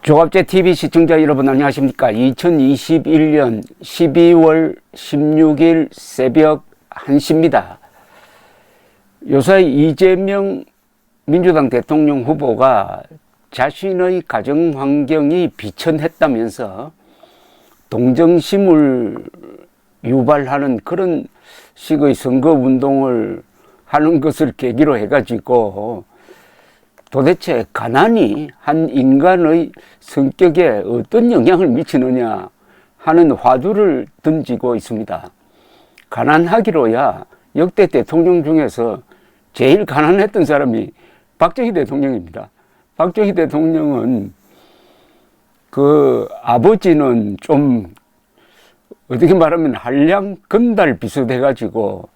조갑제 TV 시청자 여러분 안녕하십니까? 2021년 12월 16일 새벽 1시입니다. 요새 이재명 민주당 대통령 후보가 자신의 가정 환경이 비천했다면서 동정심을 유발하는 그런 식의 선거 운동을 하는 것을 계기로 해가지고 도대체 가난이 한 인간의 성격에 어떤 영향을 미치느냐 하는 화두를 던지고 있습니다. 가난하기로야 역대 대통령 중에서 제일 가난했던 사람이 박정희 대통령입니다. 박정희 대통령은 그 아버지는 좀 어떻게 말하면 한량 건달 비슷해가지고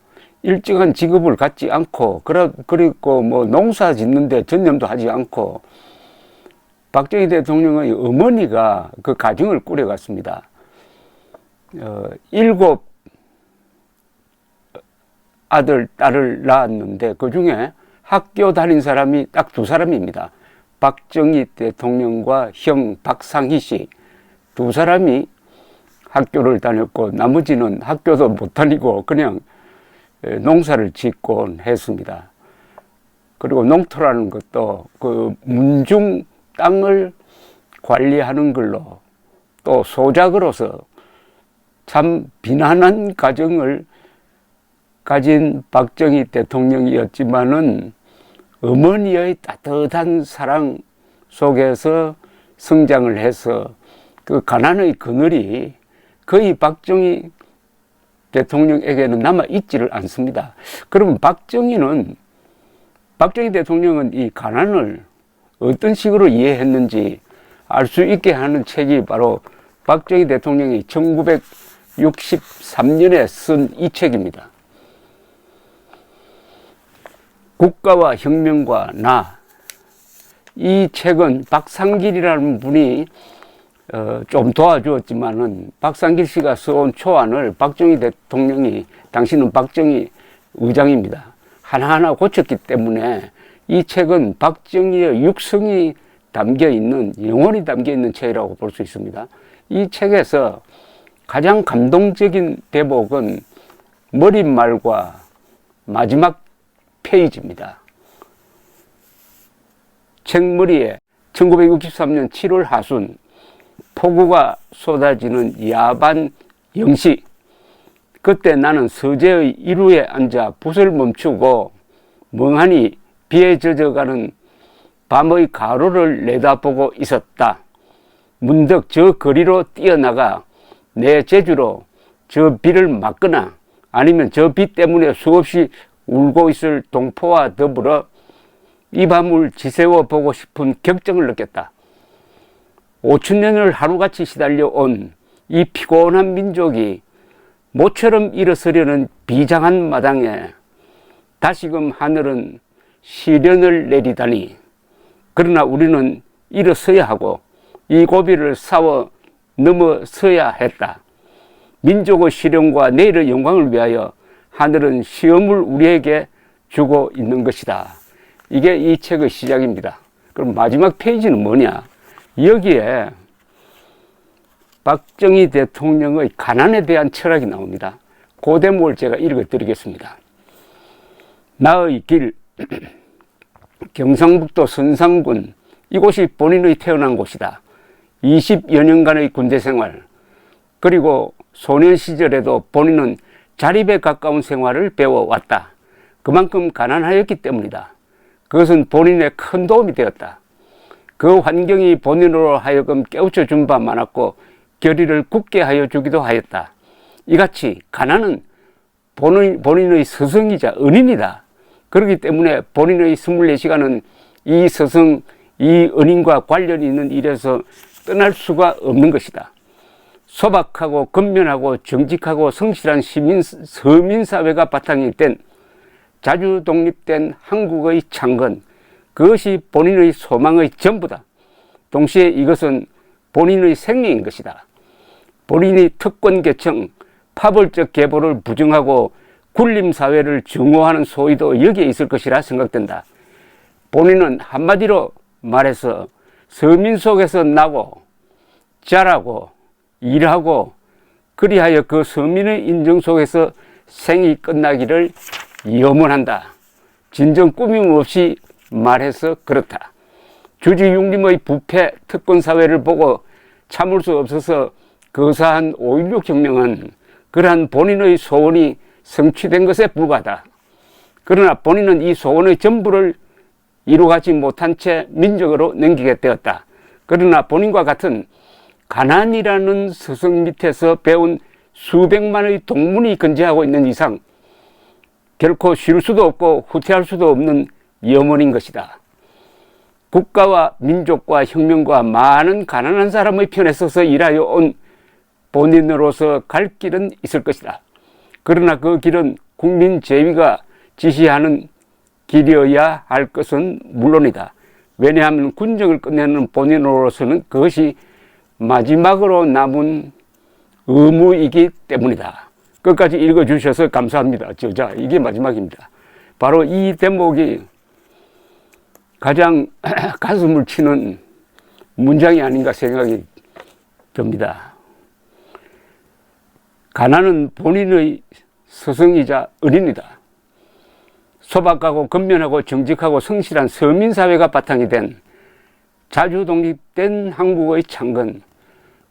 일정한 직업을 갖지 않고 그리고 뭐 농사 짓는데 전념도 하지 않고 박정희 대통령의 어머니가 그 가정을 꾸려갔습니다. 7 아들, 딸을 낳았는데 그 중에 학교 다닌 사람이 딱 2사람입니다. 박정희 대통령과 형 박상희 씨 2사람이 학교를 다녔고 나머지는 학교도 못 다니고 그냥 농사를 짓곤 했습니다. 그리고 농토라는 것도 그 문중 땅을 관리하는 걸로 또 소작으로서 참 비난한 가정을 가진 박정희 대통령이었지만은 어머니의 따뜻한 사랑 속에서 성장을 해서 그 가난의 그늘이 거의 박정희 대통령에게는 남아있지를 않습니다. 그러면 박정희 대통령은 이 가난을 어떤 식으로 이해했는지 알 수 있게 하는 책이 바로 박정희 대통령이 1963년에 쓴 이 책입니다. 국가와 혁명과 나. 이 책은 박상길이라는 분이 좀 도와주었지만은 박상길 씨가 써온 초안을 박정희 대통령이 당시는 박정희 의장입니다. 하나하나 고쳤기 때문에 이 책은 박정희의 육성이 담겨있는 영혼이 담겨있는 책이라고 볼 수 있습니다. 이 책에서 가장 감동적인 대목은 머릿말과 마지막 페이지입니다. 책머리에 1963년 7월 하순 폭우가 쏟아지는 야반 0시 그때 나는 서재의 이루에 앉아 붓을 멈추고 멍하니 비에 젖어가는 밤의 가로를 내다보고 있었다. 문득 저 거리로 뛰어나가 내 재주로 저 비를 막거나 아니면 저 비 때문에 수없이 울고 있을 동포와 더불어 이 밤을 지새워 보고 싶은 격정을 느꼈다. 5000년을 하루같이 시달려온 이 피곤한 민족이 모처럼 일어서려는 비장한 마당에 다시금 하늘은 시련을 내리다니. 그러나 우리는 일어서야 하고 이 고비를 싸워 넘어서야 했다. 민족의 실현과 내일의 영광을 위하여 하늘은 시험을 우리에게 주고 있는 것이다. 이게 이 책의 시작입니다. 그럼 마지막 페이지는 뭐냐? 여기에 박정희 대통령의 가난에 대한 철학이 나옵니다. 그 대목을 제가 읽어드리겠습니다. 나의 길, 경상북도 선상군, 이곳이 본인의 태어난 곳이다. 20여 년간의 군대 생활, 그리고 소년 시절에도 본인은 자립에 가까운 생활을 배워왔다. 그만큼 가난하였기 때문이다. 그것은 본인의 큰 도움이 되었다. 그 환경이 본인으로 하여금 깨우쳐 준 바 많았고 결의를 굳게 하여 주기도 하였다. 이같이 가난은 본인의 스승이자 은인이다. 그렇기 때문에 본인의 24시간은 이 스승, 이 은인과 관련이 있는 일에서 떠날 수가 없는 것이다. 소박하고 근면하고 정직하고 성실한 서민사회가 바탕일 땐 자주 독립된 한국의 창건, 그것이 본인의 소망의 전부다. 동시에 이것은 본인의 생명인 것이다. 본인이 특권 계층, 파벌적 계보를 부정하고 굴림사회를 증오하는 소위도 여기에 있을 것이라 생각된다. 본인은 한마디로 말해서 서민 속에서 나고 자라고 일하고 그리하여 그 서민의 인정 속에서 생이 끝나기를 염원한다. 진정 꾸밈 없이 말해서 그렇다. 주지육림의 부패 특권 사회를 보고 참을 수 없어서 거사한 5.16 혁명은 그러한 본인의 소원이 성취된 것에 불과하다. 그러나 본인은 이 소원의 전부를 이루어가지 못한 채 민족으로 넘기게 되었다. 그러나 본인과 같은 가난이라는 스승 밑에서 배운 수백만의 동문이 건재하고 있는 이상 결코 쉴 수도 없고 후퇴할 수도 없는 염원인 것이다. 국가와 민족과 혁명과 많은 가난한 사람의 편에 서서 일하여 온 본인으로서 갈 길은 있을 것이다. 그러나 그 길은 국민 제위가 지시하는 길이어야 할 것은 물론이다. 왜냐하면 군정을 끝내는 본인으로서는 그것이 마지막으로 남은 의무이기 때문이다. 끝까지 읽어주셔서 감사합니다. 자, 이게 마지막입니다. 바로 이 대목이 가장 가슴을 치는 문장이 아닌가 생각이 듭니다. 가난은 본인의 스승이자 은인이다. 소박하고 근면하고 정직하고 성실한 서민사회가 바탕이 된 자주 독립된 한국의 창건,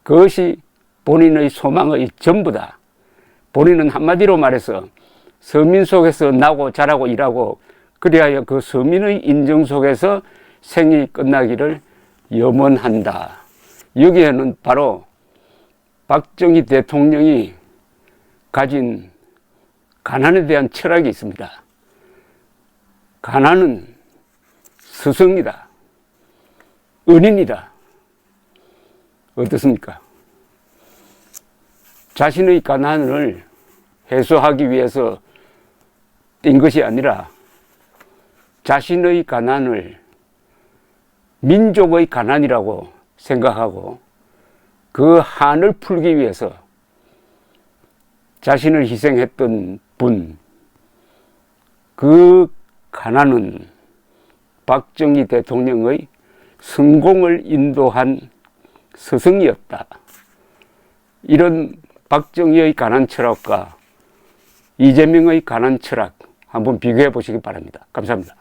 그것이 본인의 소망의 전부다. 본인은 한마디로 말해서 서민 속에서 나고 자라고 일하고 그리하여 그 서민의 인정 속에서 생이 끝나기를 염원한다. 여기에는 바로 박정희 대통령이 가진 가난에 대한 철학이 있습니다. 가난은 스승이다. 은인이다. 어떻습니까? 자신의 가난을 해소하기 위해서 뛴 것이 아니라 자신의 가난을 민족의 가난이라고 생각하고 그 한을 풀기 위해서 자신을 희생했던 분, 그 가난은 박정희 대통령의 성공을 인도한 스승이었다. 이런 박정희의 가난 철학과 이재명의 가난 철학 한번 비교해 보시기 바랍니다. 감사합니다.